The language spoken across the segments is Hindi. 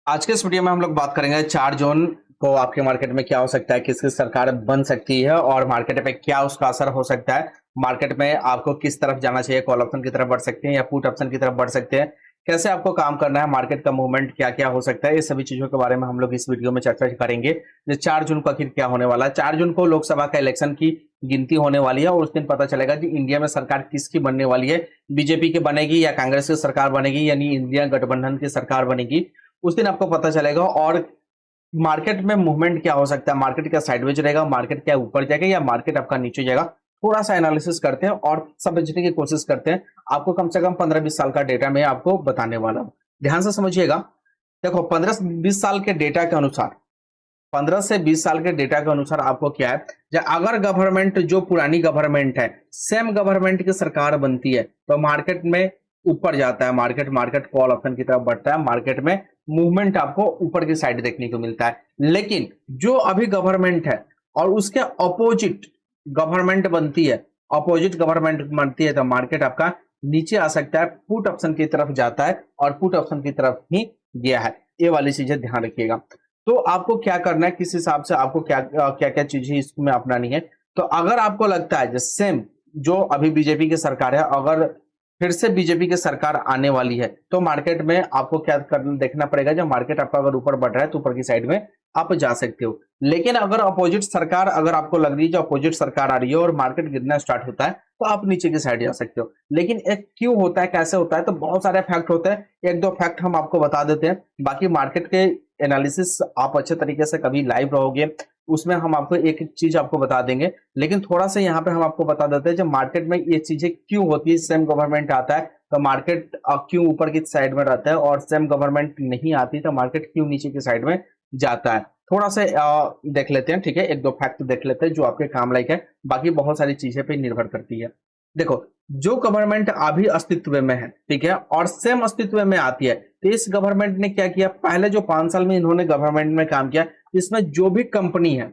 आज के इस वीडियो में हम लोग बात करेंगे 4 जून को आपके मार्केट में क्या हो सकता है, किसकी सरकार बन सकती है और मार्केट पे क्या उसका असर हो सकता है। मार्केट में आपको किस तरफ जाना चाहिए, कॉल ऑप्शन की तरफ बढ़ सकते हैं या पुट ऑप्शन की तरफ बढ़ सकते हैं, कैसे आपको काम करना है, मार्केट का मूवमेंट क्या क्या हो सकता है, ये सभी चीजों के बारे में हम लोग इस वीडियो में चर्चा करेंगे। जो 4 जून को आखिर क्या होने वाला है। 4 जून को लोकसभा का इलेक्शन की गिनती होने वाली है और उस दिन पता चलेगा कि इंडिया में सरकार किसकी बनने वाली है। बीजेपी की बनेगी या कांग्रेस की सरकार बनेगी, यानी इंडिया गठबंधन की सरकार बनेगी। उस दिन आपको पता चलेगा। और मार्केट में मूवमेंट क्या हो सकता है, मार्केट क्या साइडवेज रहेगा, मार्केट क्या ऊपर जाएगा या मार्केट आपका नीचे जाएगा, थोड़ा सा एनालिसिस करते हैं और समझने की कोशिश करते हैं। आपको कम से कम 15-20 साल का डेटा मैं आपको बताने वाला हूं, ध्यान से समझिएगा। देखो 15-20 साल के डेटा के अनुसार, 15 से 20 साल के डेटा के अनुसार आपको क्या है, अगर गवर्नमेंट जो पुरानी गवर्नमेंट है सेम गवर्नमेंट की सरकार बनती है तो मार्केट में ऊपर जाता है, मार्केट मार्केट कॉल ऑप्शन की तरफ बढ़ता है, मार्केट में मूवमेंट आपको ऊपर की साइड देखने को मिलता है। लेकिन जो अभी गवर्नमेंट है और उसके अपोजिट गवर्नमेंट बनती है, अपोजिट गवर्नमेंट बनती है तो मार्केट आपका नीचे आ सकता है, पुट ऑप्शन की तरफ जाता है और पुट ऑप्शन की तरफ ही गया है। ये वाली चीजें ध्यान रखिएगा। तो आपको क्या करना है, किस हिसाब से आपको क्या क्या क्या चीजें इसमें अपनानी है। तो अगर आपको लगता है जो सेम जो अभी बीजेपी की सरकार है, अगर फिर से बीजेपी की सरकार आने वाली है तो मार्केट में आपको क्या करना देखना पड़ेगा। जब मार्केट आपका अगर ऊपर बढ़ रहा है तो ऊपर की साइड में आप जा सकते हो। लेकिन अगर अपोजिट सरकार, अगर आपको लग रही है जो अपोजिट सरकार आ रही है और मार्केट गिरना स्टार्ट होता है तो आप नीचे की साइड जा सकते हो। लेकिन एक क्यों होता है, कैसे होता है, तो बहुत सारे फैक्ट होते हैं। एक दो फैक्ट हम आपको बता देते हैं, बाकी मार्केट के एनालिसिस आप अच्छे तरीके से कभी लाइव रहोगे उसमें हम आपको एक एक चीज आपको बता देंगे। लेकिन थोड़ा सा यहाँ पे हम आपको बता देते हैं जब मार्केट में ये चीजें क्यों होती है, सेम गवर्नमेंट आता है तो मार्केट क्यों ऊपर की साइड में रहता है और सेम गवर्नमेंट नहीं आती तो मार्केट क्यों नीचे की साइड में जाता है। थोड़ा सा देख लेते हैं, ठीक है, एक दो फैक्ट देख लेते हैं जो आपके काम लायक है, बाकी बहुत सारी चीजें पे निर्भर करती है। देखो, जो गवर्नमेंट अभी अस्तित्व में है, ठीक है, और सेम अस्तित्व में आती है तो इस गवर्नमेंट ने क्या किया, पहले जो 5 साल में इन्होंने गवर्नमेंट में काम किया, इसमें जो भी कंपनी है,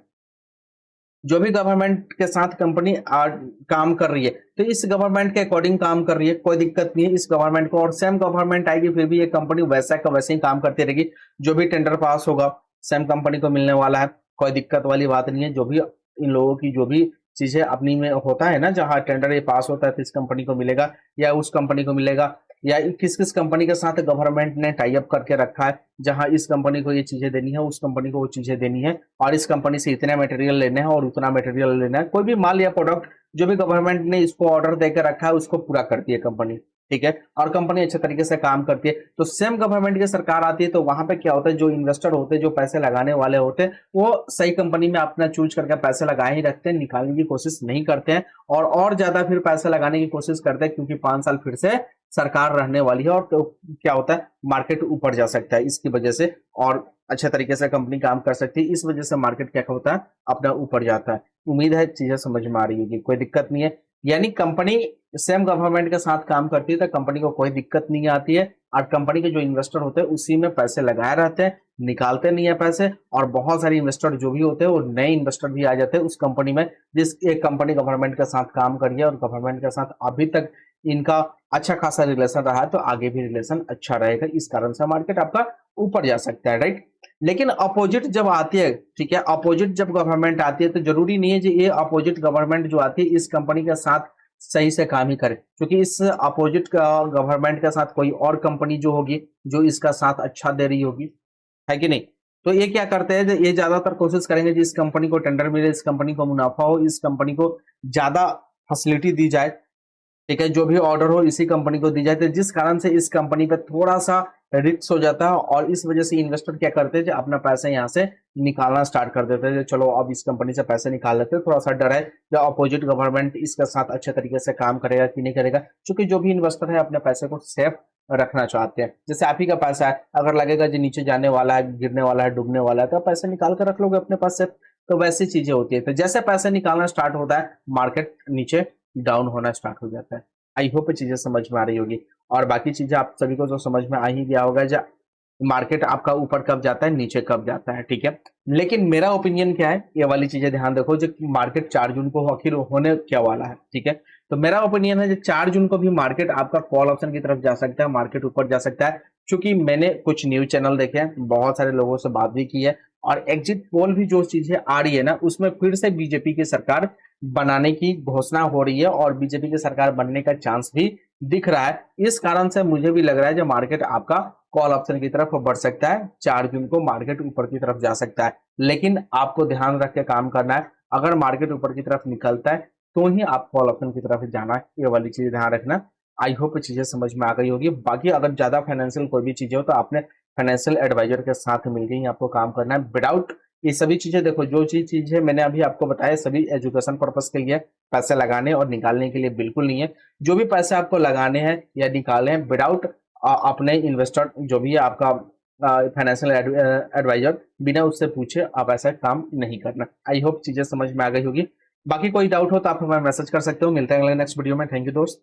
जो भी गवर्नमेंट के साथ कंपनी काम कर रही है तो इस गवर्नमेंट के अकॉर्डिंग काम कर रही है, कोई दिक्कत नहीं है इस गवर्नमेंट को। और सेम गवर्नमेंट आएगी फिर भी ये कंपनी वैसा का वैसे ही काम करती रहेगी। जो भी टेंडर पास होगा सेम कंपनी को मिलने वाला है, कोई दिक्कत वाली बात नहीं है। जो भी इन लोगों की जो भी चीजें अपनी में होता है ना, जहां टेंडर ये पास होता है तो इस कंपनी को मिलेगा या उस कंपनी को मिलेगा, या किस किस कंपनी के साथ गवर्नमेंट ने टाई अप करके रखा है, जहां इस कंपनी को ये चीजें देनी है, उस कंपनी को वो चीजें देनी है, और इस कंपनी से इतने मटेरियल लेने हैं और उतना मटेरियल लेना है। कोई भी माल या प्रोडक्ट जो भी गवर्नमेंट ने इसको ऑर्डर देकर रखा है उसको पूरा करती है कंपनी, ठीक है, और कंपनी अच्छे तरीके से काम करती है। तो सेम गवर्नमेंट की सरकार आती है तो वहां पे क्या होता है, जो इन्वेस्टर होते हैं, जो पैसे लगाने वाले होते हैं, वो सही कंपनी में अपना चूज करके पैसे लगाए ही रखते हैं, निकालने की कोशिश नहीं करते हैं और ज्यादा फिर पैसे लगाने की कोशिश करते हैं, क्योंकि 5 साल फिर से सरकार रहने वाली है और तो क्या होता है, मार्केट ऊपर जा सकता है इसकी वजह से, और अच्छे तरीके से कंपनी काम कर सकती है, इस वजह से मार्केट क्या होता है, अपना ऊपर जाता है। उम्मीद है चीजें समझ में आ रही होगी, कोई दिक्कत नहीं है। यानी कंपनी सेम गवर्नमेंट के साथ काम करती है तो कंपनी को कोई दिक्कत नहीं आती है, और कंपनी के जो इन्वेस्टर होते हैं उसी में पैसे लगाए रहते हैं, निकालते नहीं है पैसे। और बहुत सारे इन्वेस्टर जो भी होते हैं वो नए इन्वेस्टर भी आ जाते हैं उस कंपनी में, जिस एक कंपनी गवर्नमेंट के साथ काम करी है और गवर्नमेंट के साथ अभी तक इनका अच्छा खासा रिलेशन रहा है तो आगे भी रिलेशन अच्छा रहेगा, इस कारण से मार्केट आपका ऊपर जा सकता है, राइट। लेकिन अपोजिट जब आती है, ठीक है, अपोजिट जब गवर्नमेंट आती है तो जरूरी नहीं है कि ये अपोजिट गवर्नमेंट जो आती है इस कंपनी के साथ सही से काम ही करे, क्योंकि इस अपोजिट गवर्नमेंट के साथ कोई और कंपनी जो होगी जो इसका साथ अच्छा दे रही होगी, है कि नहीं। तो ये क्या करते हैं, ये ज्यादातर कोशिश करेंगे कि इस कंपनी को टेंडर मिले, इस कंपनी को मुनाफा हो, इस कंपनी को ज्यादा फैसिलिटी दी जाए, ठीक है, जो भी ऑर्डर हो इसी कंपनी को दी जाए, तो जिस कारण से इस कंपनी पे थोड़ा सा रिस्क हो जाता है और इस वजह से इन्वेस्टर क्या करते हैं, अपना पैसा यहाँ से निकालना स्टार्ट कर देते हैं। चलो अब इस कंपनी से पैसे निकाल लेते हैं, थोड़ा सा डर है जो अपोजिट गवर्नमेंट इसके साथ अच्छे तरीके से काम करेगा कि नहीं करेगा, क्योंकि जो भी इन्वेस्टर है अपने पैसे को सेफ रखना चाहते हैं। जैसे आप ही का पैसा है, अगर लगेगा जो नीचे जाने वाला है, गिरने वाला है, डूबने वाला है, तो पैसे निकाल कर रख लोगे अपने पास से। तो वैसी चीजें होती है, तो जैसे पैसे निकालना स्टार्ट होता है मार्केट नीचे डाउन होना स्टार्ट हो जाता है। आई होप चीजें समझ में आ रही होगी, और बाकी चीजें आप सभी को जो समझ में आ ही गया होगा। मार्केट आपका ऊपर कब जाता है, नीचे कब जाता है, ठीक है। लेकिन मेरा ओपिनियन क्या है, ये वाली चीजें ध्यान रखो, जो मार्केट 4 जून को आखिर होने क्या वाला है, ठीक है। तो मेरा ओपिनियन है जो 4 जून को भी मार्केट आपका कॉल ऑप्शन की तरफ जा सकता है, मार्केट ऊपर जा सकता है। क्योंकि मैंने कुछ न्यूज चैनल देखे हैं, बहुत सारे लोगों से बात भी की है, और एग्जिट पोल भी जो चीजें आ रही है ना, उसमें फिर से बीजेपी की सरकार बनाने की घोषणा हो रही है, और बीजेपी की सरकार बनने का चांस भी दिख रहा है। इस कारण से मुझे भी लग रहा है जो मार्केट आपका कॉल ऑप्शन की तरफ बढ़ सकता है, 4 जून को मार्केट ऊपर की तरफ जा सकता है। लेकिन आपको ध्यान रख के काम करना है, अगर मार्केट ऊपर की तरफ निकलता है तो ही आप कॉल ऑप्शन की तरफ जाना है, ये वाली चीज ध्यान रखना। आई होप चीजें समझ में आ गई होगी। बाकी अगर ज्यादा फाइनेंशियल कोई भी चीजें हो तो आपने फाइनेंशियल एडवाइजर के साथ मिलकर ही आपको काम करना है। विदाउट ये सभी चीजें, देखो जो चीज है मैंने अभी आपको बताया, सभी एजुकेशन पर्पस के लिए, पैसे लगाने और निकालने के लिए बिल्कुल नहीं है। जो भी पैसे आपको लगाने हैं या निकालने हैं, विदाउट अपने इन्वेस्टर जो भी है आपका फाइनेंशियल एडवाइजर, बिना उससे पूछे आप ऐसा काम नहीं करना। आई होप चीजें समझ में आ गई होगी। बाकी कोई डाउट हो तो आप हमें मैसेज कर सकते हो। मिलते हैं अगले नेक्स्ट वीडियो में। थैंक यू दोस्त।